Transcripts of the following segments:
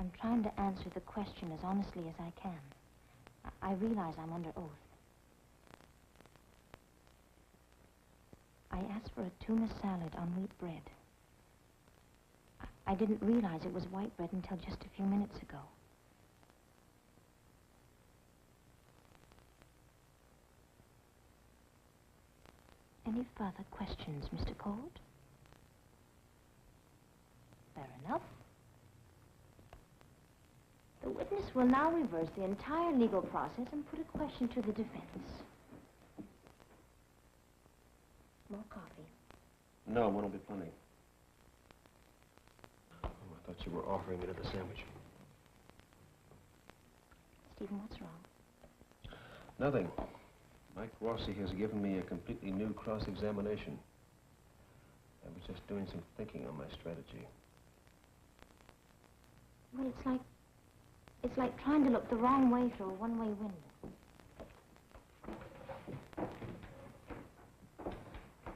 I'm trying to answer the question as honestly as I can. I realize I'm under oath. I asked for a tuna salad on wheat bread. I didn't realize it was white bread until just a few minutes ago. Any further questions, Mr. Colt? Fair enough. The witness will now reverse the entire legal process and put a question to the defense. More coffee? No, one will be plenty. Oh, I thought you were offering me another sandwich. Stephen, what's wrong? Nothing. Mike Rossi has given me a completely new cross-examination. I was just doing some thinking on my strategy. Well, it's like trying to look the wrong way through a one-way window.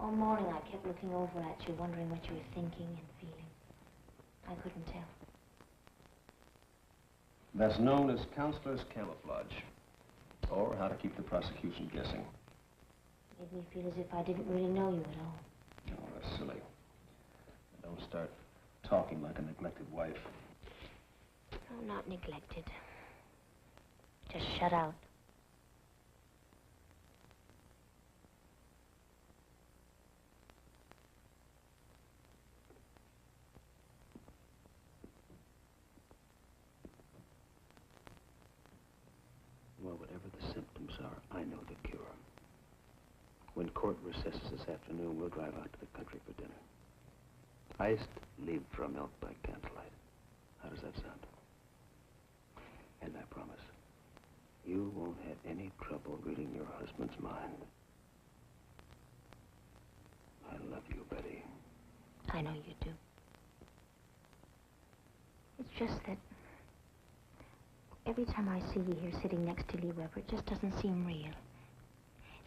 All morning I kept looking over at you, wondering what you were thinking and feeling. I couldn't tell. That's known as counselor's camouflage, or how to keep the prosecution guessing. Made me feel as if I didn't really know you at all. Oh, that's silly. Don't start talking like a neglected wife. No, not neglected. Just shut out. Well, whatever the symptoms are, I know the cure. When court recesses this afternoon, we'll drive out to the country for dinner. Iced, leave for a milk by candlelight. How does that sound? And I promise, you won't have any trouble reading your husband's mind. I love you, Betty. I know you do. It's just that every time I see you here sitting next to Lee Weber, it just doesn't seem real.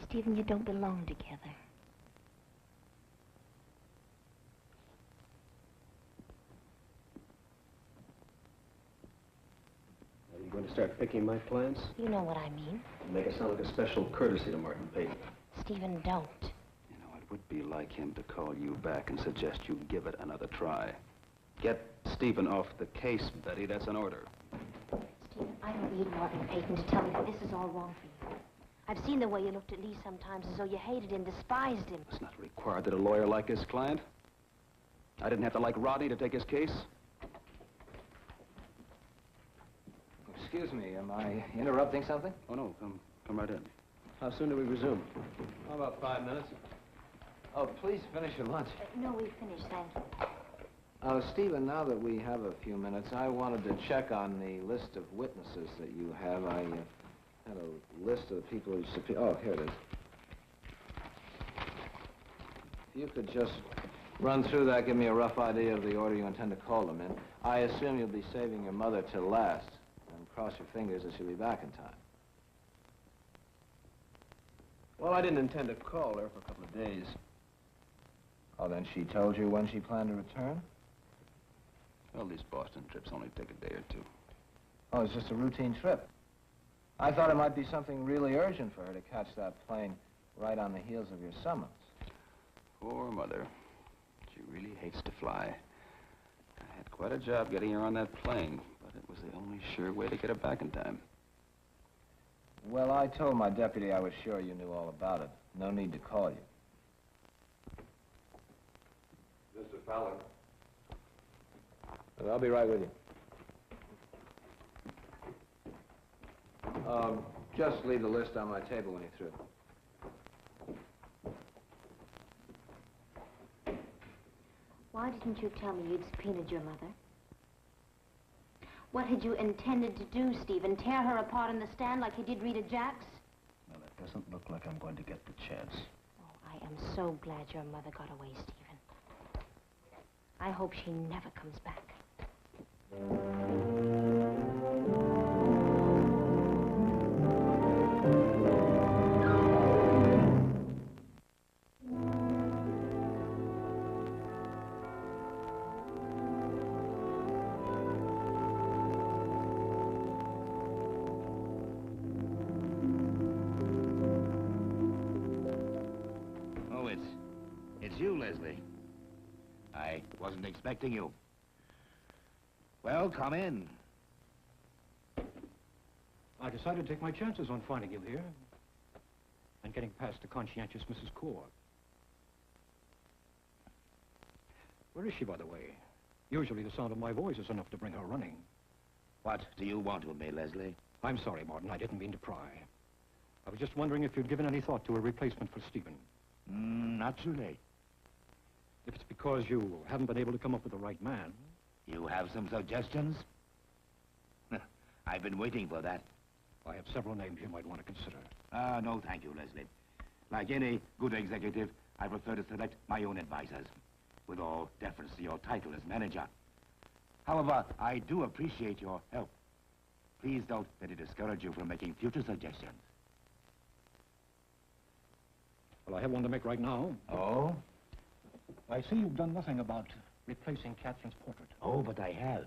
Stephen, you don't belong together. Are you going to start picking my plants? You know what I mean. Make it sound like a special courtesy to Martin Peyton. Stephen, don't. You know, it would be like him to call you back and suggest you give it another try. Get Stephen off the case, Betty. That's an order. Stephen, I don't need Martin Peyton to tell me that this is all wrong for you. I've seen the way you looked at Lee sometimes as though you hated and despised him. It's not required that a lawyer like his client. I didn't have to like Rodney to take his case. Excuse me, am I interrupting something? Oh, no, come right in. How soon do we resume? How about 5 minutes? Oh, please finish your lunch. No, we've finished, thank you. Stephen, now that we have a few minutes, I wanted to check on the list of witnesses that you have. I had a list of the people who subpoenaed. Oh, here it is. If you could just run through that, give me a rough idea of the order you intend to call them in. I assume you'll be saving your mother till last, and cross your fingers that she'll be back in time. Well, I didn't intend to call her for a couple of days. Oh, then she told you when she planned to return? Well, these Boston trips only take a day or two. Oh, it's just a routine trip. I thought it might be something really urgent for her to catch that plane right on the heels of your summons. Poor mother. She really hates to fly. I had quite a job getting her on that plane, but it was the only sure way to get her back in time. Well, I told my deputy I was sure you knew all about it. No need to call you. Mr. Fowler. I'll be right with you. Just leave the list on my table when you're through. Why didn't you tell me you'd subpoenaed your mother? What had you intended to do, Stephen? Tear her apart in the stand like you did Rita Jacks? Well, it doesn't look like I'm going to get the chance. Oh, I am so glad your mother got away, Stephen. I hope she never comes back. wasn't expecting you. Well, come in. I decided to take my chances on finding you here and getting past the conscientious Mrs. Core. Where is she, by the way? Usually the sound of my voice is enough to bring her running. What do you want with me, Leslie? I'm sorry, Martin. I didn't mean to pry. I was just wondering if you'd given any thought to a replacement for Stephen. Not too late. If it's because you haven't been able to come up with the right man. You have some suggestions? I've been waiting for that. I have several names you might want to consider. No, thank you, Leslie. Like any good executive, I prefer to select my own advisors, with all deference to your title as manager. However, I do appreciate your help. Please don't let it discourage you from making future suggestions. Well, I have one to make right now. Oh? I see you've done nothing about replacing Catherine's portrait. Oh, but I have.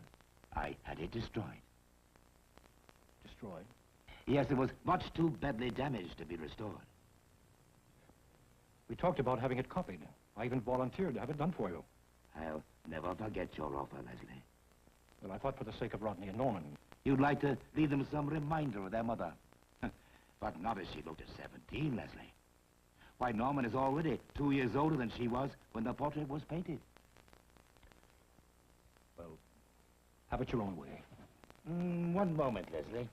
I had it destroyed. Destroyed? Yes, it was much too badly damaged to be restored. We talked about having it copied. I even volunteered to have it done for you. I'll never forget your offer, Leslie. Well, I thought for the sake of Rodney and Norman. You'd like to leave them some reminder of their mother. But not as she looked at 17, Leslie. Why, Norman is already 2 years older than she was when the portrait was painted. Well, have it your own way. One moment, Leslie.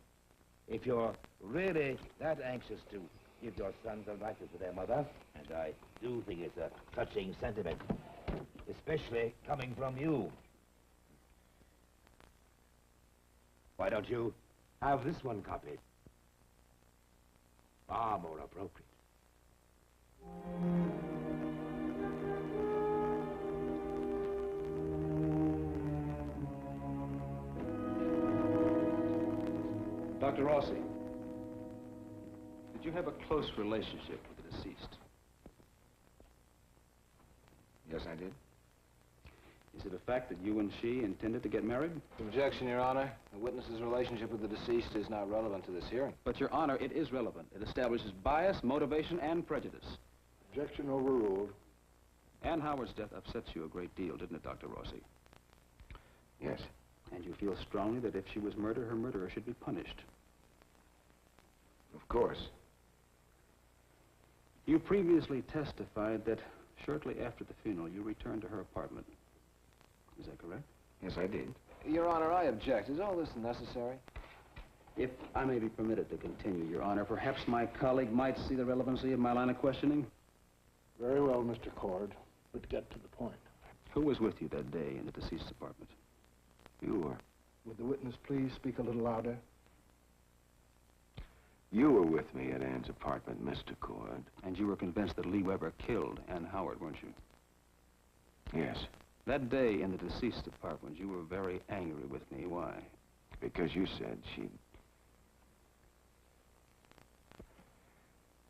If you're really that anxious to give your sons a likeness to their mother, and I do think it's a touching sentiment, especially coming from you, why don't you have this one copied? Far more appropriate. Dr. Rossi, did you have a close relationship with the deceased? Yes, I did. Is it a fact that you and she intended to get married? Objection, Your Honor. The witness's relationship with the deceased is not relevant to this hearing. But, Your Honor, it is relevant. It establishes bias, motivation, and prejudice. Objection overruled. Ann Howard's death upsets you a great deal, didn't it, Dr. Rossi? Yes. And you feel strongly that if she was murdered, her murderer should be punished. Of course. You previously testified that shortly after the funeral, you returned to her apartment. Is that correct? Yes, I did. Your Honor, I object. Is all this necessary? If I may be permitted to continue, Your Honor, perhaps my colleague might see the relevancy of my line of questioning. Very well, Mr. Cord, but get to the point. Who was with you that day in the deceased's apartment? You were. Would the witness please speak a little louder? You were with me at Ann's apartment, Mr. Cord. And you were convinced that Lee Weber killed Ann Howard, weren't you? Yes, That day in the deceased's apartment, you were very angry with me. Why? because you said she'd...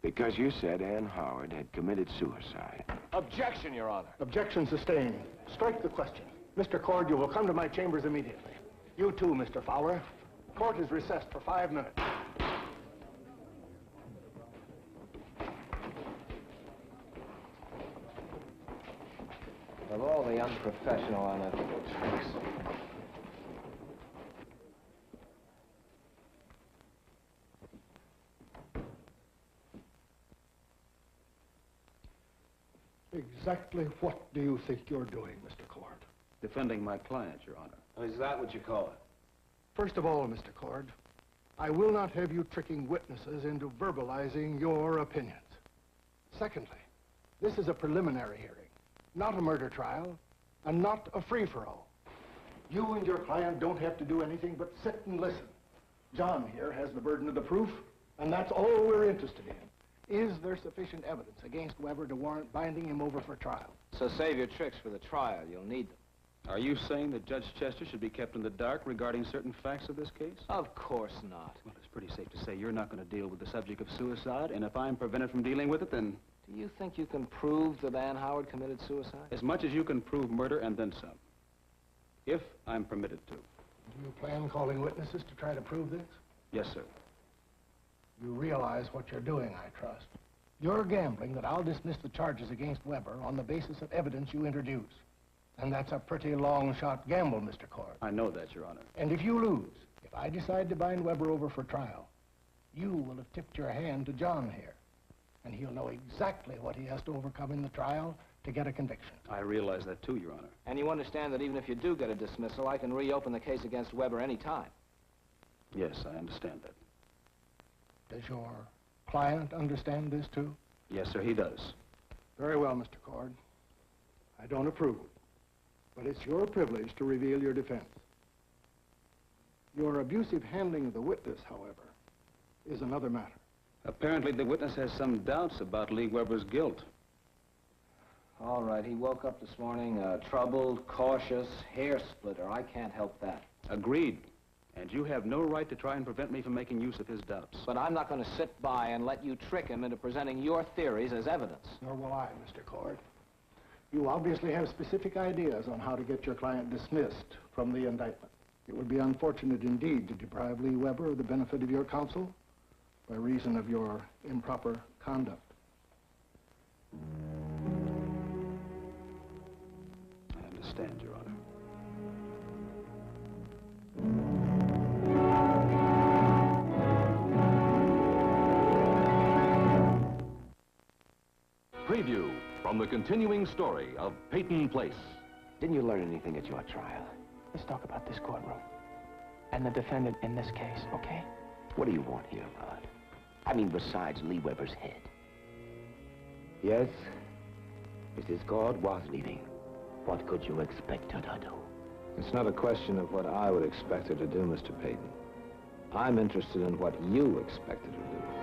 Because you said Ann Howard had committed suicide. Objection, Your Honor. Objection sustained. Strike the question. Mr. Cord, you will come to my chambers immediately. You too, Mr. Fowler. Court is recessed for 5 minutes. Of all the unprofessional, unethical tricks. Exactly what do you think you're doing, Mr. Cord? Defending my client, Your Honor. Is that what you call it? First of all, Mr. Cord, I will not have you tricking witnesses into verbalizing your opinions. Secondly, this is a preliminary hearing, not a murder trial, and not a free-for-all. You and your client don't have to do anything but sit and listen. John here has the burden of the proof, and that's all we're interested in. Is there sufficient evidence against Weber to warrant binding him over for trial? So save your tricks for the trial. You'll need them. Are you saying that Judge Chester should be kept in the dark regarding certain facts of this case? Of course not. Well, it's pretty safe to say you're not going to deal with the subject of suicide, and if I'm prevented from dealing with it, then... Do you think you can prove that Ann Howard committed suicide? As much as you can prove murder and then some. If I'm permitted to. Do you plan calling witnesses to try to prove this? Yes, sir. You realize what you're doing, I trust. You're gambling that I'll dismiss the charges against Weber on the basis of evidence you introduce. And that's a pretty long-shot gamble, Mr. Cord. I know that, Your Honor. And if you lose, if I decide to bind Weber over for trial, you will have tipped your hand to John here. And he'll know exactly what he has to overcome in the trial to get a conviction. I realize that too, Your Honor. And you understand that even if you do get a dismissal, I can reopen the case against Weber any time. Yes, I understand that. Does your client understand this too? Yes, sir, he does. Very well, Mr. Cord. I don't approve, but it's your privilege to reveal your defense. Your abusive handling of the witness, however, is another matter. Apparently, the witness has some doubts about Lee Weber's guilt. All right, he woke up this morning troubled, cautious, hair splitter. I can't help that. Agreed. And you have no right to try and prevent me from making use of his doubts. But I'm not going to sit by and let you trick him into presenting your theories as evidence. Nor will I, Mr. Cord. You obviously have specific ideas on how to get your client dismissed from the indictment. It would be unfortunate indeed to deprive Lee Weber of the benefit of your counsel by reason of your improper conduct. I understand, Your Honor. Preview from the continuing story of Peyton Place. Didn't you learn anything at your trial? Let's talk about this courtroom and the defendant in this case, okay? What do you want here, Rod? I mean, besides Lee Weber's head. Yes, Mrs. Cord was leaving. What could you expect her to do? It's not a question of what I would expect her to do, Mr. Peyton. I'm interested in what you expect her to do.